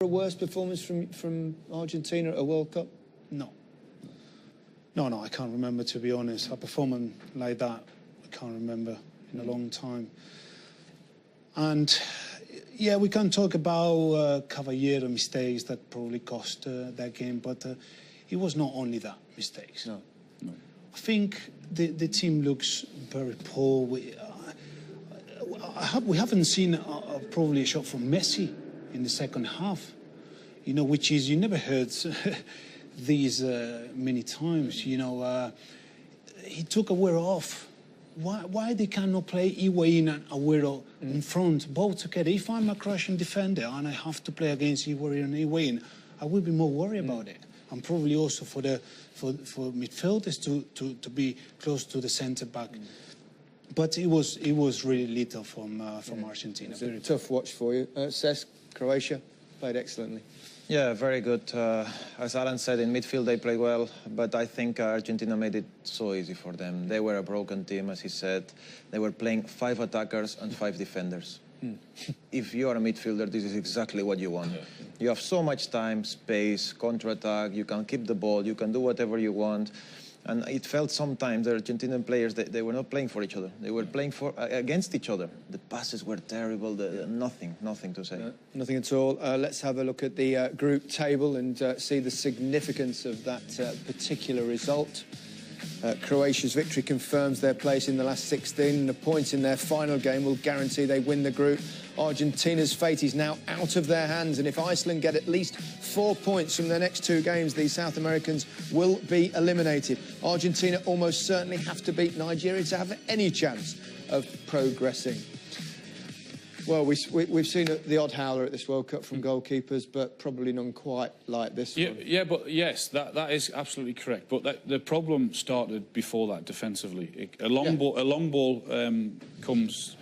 A worse performance from Argentina at a World Cup? No, I can't remember, to be honest. A performance like that, I can't remember in a long time. And yeah, we can talk about Caballero mistakes that probably cost that game, but it was not only that mistakes. No. I think the team looks very poor. We haven't seen probably a shot from Messi in the second half, you know, which is, you never heard these many times, you know. He took Agüero off. Why they cannot play Higuaín and Agüero in front, both together? If I'm a Croatian defender and I have to play against Higuaín, I will be more worried about it. And probably also for midfielders to be close to the centre back. But it was really little from Argentina. It's a tough watch for you. Cesc, Croatia played excellently. Yeah, very good. As Alan said, in midfield they played well, but I think Argentina made it so easy for them. They were a broken team, as he said. They were playing 5 attackers and 5 defenders. If you are a midfielder, this is exactly what you want. You have so much time, space, counter-attack, you can keep the ball, you can do whatever you want. And it felt sometimes the Argentinian players, they were not playing for each other. They were playing against each other. The passes were terrible, nothing to say. Nothing at all. Let's have a look at the group table and see the significance of that particular result. Croatia's victory confirms their place in the last 16, and a point in their final game will guarantee they win the group. Argentina's fate is now out of their hands, and if Iceland get at least 4 points from their next 2 games, the South Americans will be eliminated. Argentina almost certainly have to beat Nigeria to have any chance of progressing. Well, we've seen the odd howler at this World Cup from goalkeepers, but probably none quite like this one. Yeah, but yes, that is absolutely correct. But the problem started before that defensively. A long ball comes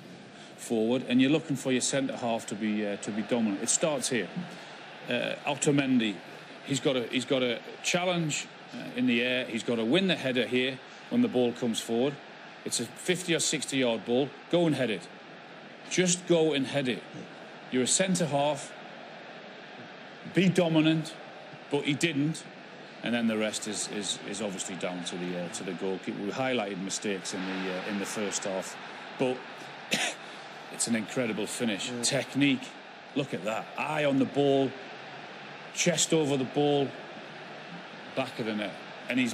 forward, and you're looking for your centre half to be dominant. It starts here. Otamendi, he's got a challenge in the air. He's got to win the header here when the ball comes forward. It's a 50 or 60 yard ball. Go and head it. Just go and head it. You're a centre half. Be dominant, but he didn't. And then the rest is obviously down to the goalkeeper. We highlighted mistakes in the first half, but it's an incredible finish. Technique. Look at that. Eye on the ball, chest over the ball, back of the net, and he's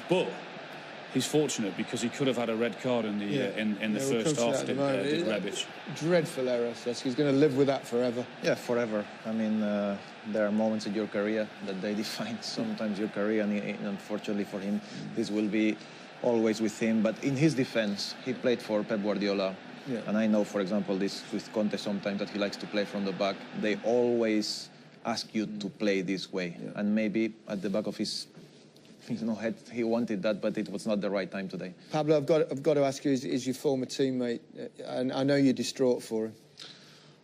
fortunate because he could have had a red card in the first half. Did Rebic. Dreadful error, Cesc. He's going to live with that forever. Yeah, forever. I mean, there are moments in your career that they define sometimes your career, and unfortunately for him, this will be always with him. But in his defense, he played for Pep Guardiola. Yeah. And I know, for example, this with Conte sometimes that he likes to play from the back. They always ask you to play this way. Yeah. And maybe at the back of his head, he wanted that, but it was not the right time today. Pablo, I've got to ask you, is your former teammate, and I know you're distraught for him.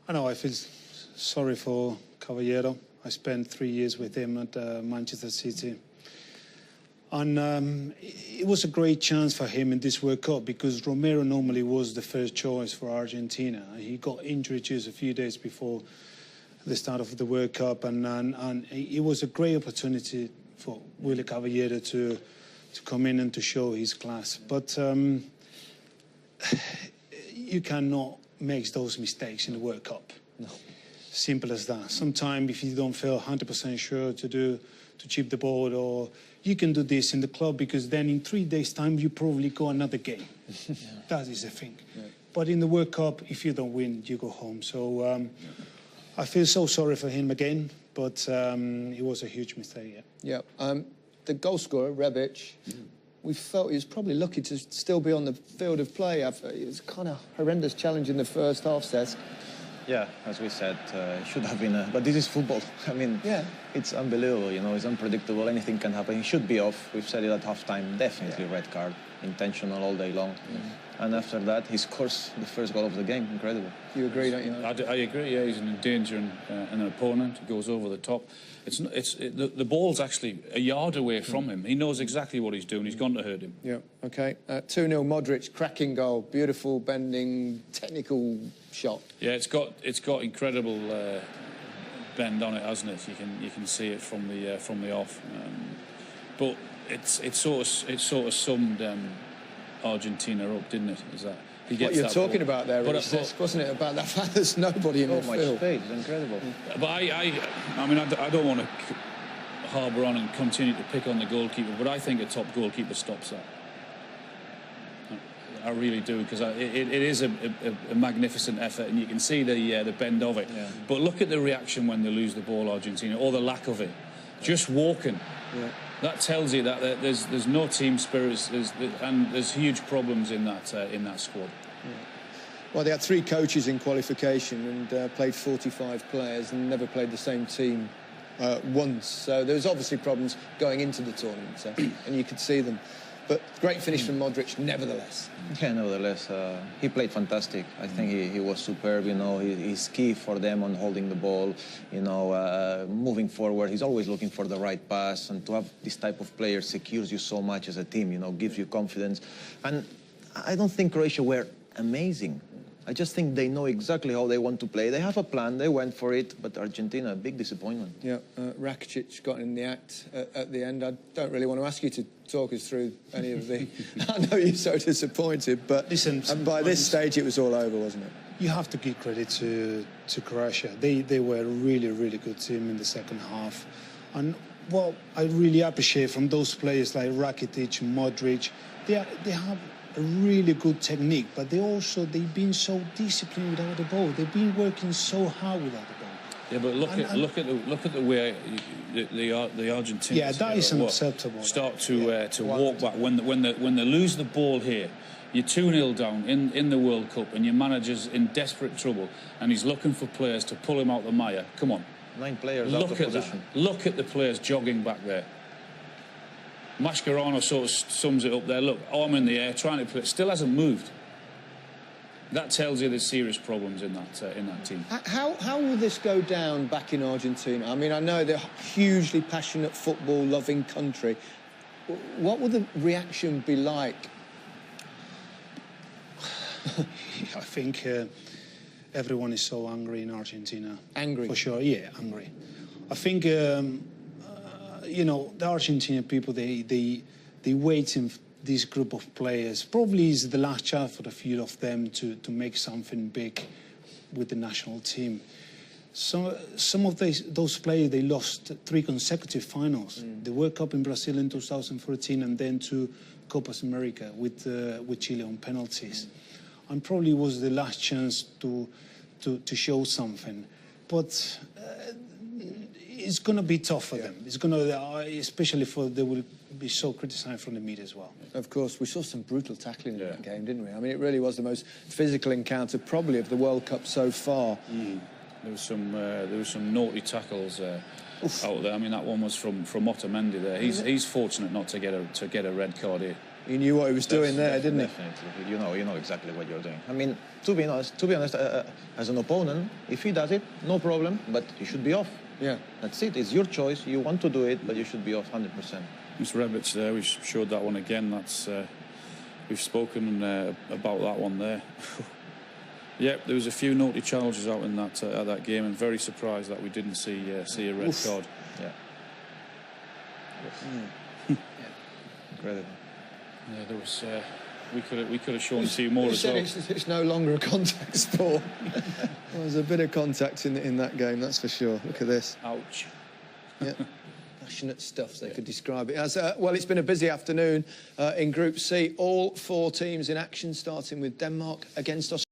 I know, I feel sorry for Caballero. I spent 3 years with him at Manchester City. And it was a great chance for him in this World Cup because Romero normally was the first choice for Argentina. He got injured just a few days before the start of the World Cup, and it was a great opportunity for Willy Caballero to come in and to show his class. But you cannot make those mistakes in the World Cup. No. Simple as that. Sometimes if you don't feel 100% sure to chip the ball, or you can do this in the club because then in 3 days' time you probably go another game. Yeah. That is the thing. Yeah. But in the World Cup, if you don't win, you go home. So I feel so sorry for him again, but it was a huge mistake. Yeah. The goal scorer, Rebic, we felt he was probably lucky to still be on the field of play. It was kind of horrendous challenge in the first half, Cesc. Yeah, as we said, it should have been but this is football. I mean, it's unbelievable, you know, it's unpredictable, anything can happen. He should be off. We've said it at half-time, definitely red card, intentional all day long. And after that, he scores the first goal of the game. Incredible. You agree, don't you? I agree, yeah, he's endangering an opponent. He goes over the top. The ball's actually a yard away from him. He knows exactly what he's doing. He's gone to hurt him. Yeah, OK. 2-0 Modric, cracking goal. Beautiful, bending, technical shot. Yeah, it's got incredible bend on it, hasn't it? You can see it from the off. But it sort of summed Argentina up, didn't it? Is that he gets what you're that talking ball. about there, wasn't it? About that fact there's nobody in So midfield. much space, it's incredible. But I mean, I don't want to harbour on and continue to pick on the goalkeeper, but I think a top goalkeeper stops that. I really do, because it is a magnificent effort, and you can see the bend of it. Yeah. But look at the reaction when they lose the ball, Argentina, or the lack of it. Just walking. Yeah. That tells you that there's no team spirit, and there's huge problems in that squad. Yeah. Well, they had 3 coaches in qualification and played 45 players and never played the same team once. So there was obviously problems going into the tournament, and you could see them. But great finish from Modric, nevertheless. Yeah, nevertheless, he played fantastic. I think he was superb. You know, he's key for them on holding the ball. You know, moving forward. He's always looking for the right pass, and to have this type of player secures you so much as a team. You know, gives you confidence. And I don't think Croatia were amazing. I just think they know exactly how they want to play. They have a plan. They went for it. But Argentina, a big disappointment. Yeah, Rakitic got in the act at the end. I don't really want to ask you to talk us through any of the... I know you're so disappointed, but Listen, and by this stage it was all over, wasn't it? You have to give credit to Croatia. They were a really, really good team in the second half. And what I really appreciate from those players like Rakitic, Modric, they have a really good technique, but they've been so disciplined without the ball. They've been working so hard without the ball. Yeah, but look at the way the Argentinians. Yeah, that is unacceptable. Start to walk back when they lose the ball here. You're 2-0 down in the World Cup, and your manager's in desperate trouble, and he's looking for players to pull him out the mire. Come on, 9 players out of position. Look at the players jogging back there. Mascherano sort of sums it up there. Look, arm in the air, trying to play. Still hasn't moved. That tells you there's serious problems in that team. How will this go down back in Argentina? I mean, I know they're a hugely passionate, football-loving country. What will the reaction be like? I think everyone is so angry in Argentina. Angry? For sure, yeah, angry. I think, you know, the Argentinian people, they waiting for this group of players. Probably is the last chance for a few of them to make something big with the national team. So some of those players, they lost 3 consecutive finals. The World Cup in Brazil in 2014, and then 2 Copas America with Chile on penalties. And probably was the last chance to show something. But it's going to be tough for them. It's going to, especially they will be so criticised from the media as well. Of course, we saw some brutal tackling in that game, didn't we? I mean, it really was the most physical encounter probably of the World Cup so far. There was some naughty tackles out there. I mean, that one was from Otamendi there. He's fortunate not to get a red card here. He knew what he was doing there, didn't he? Definitely. You know exactly what you're doing. I mean, to be honest, as an opponent, if he does it, no problem, but he should be off. Yeah. That's it. It's your choice. You want to do it, but you should be off 100%. Mr. Rebic there, we showed that one again. We've spoken about that one there. Yep, there was a few naughty challenges out in that at that game, and very surprised that we didn't see a red card. Yeah. Incredible. Yeah, there was. We could have shown a few more as well. It's no longer a contact sport. There was a bit of contact in that game, that's for sure. Look at this. Ouch. Yeah. Passionate stuff, they could describe it as. Well, it's been a busy afternoon in Group C. All 4 teams in action, starting with Denmark against Australia.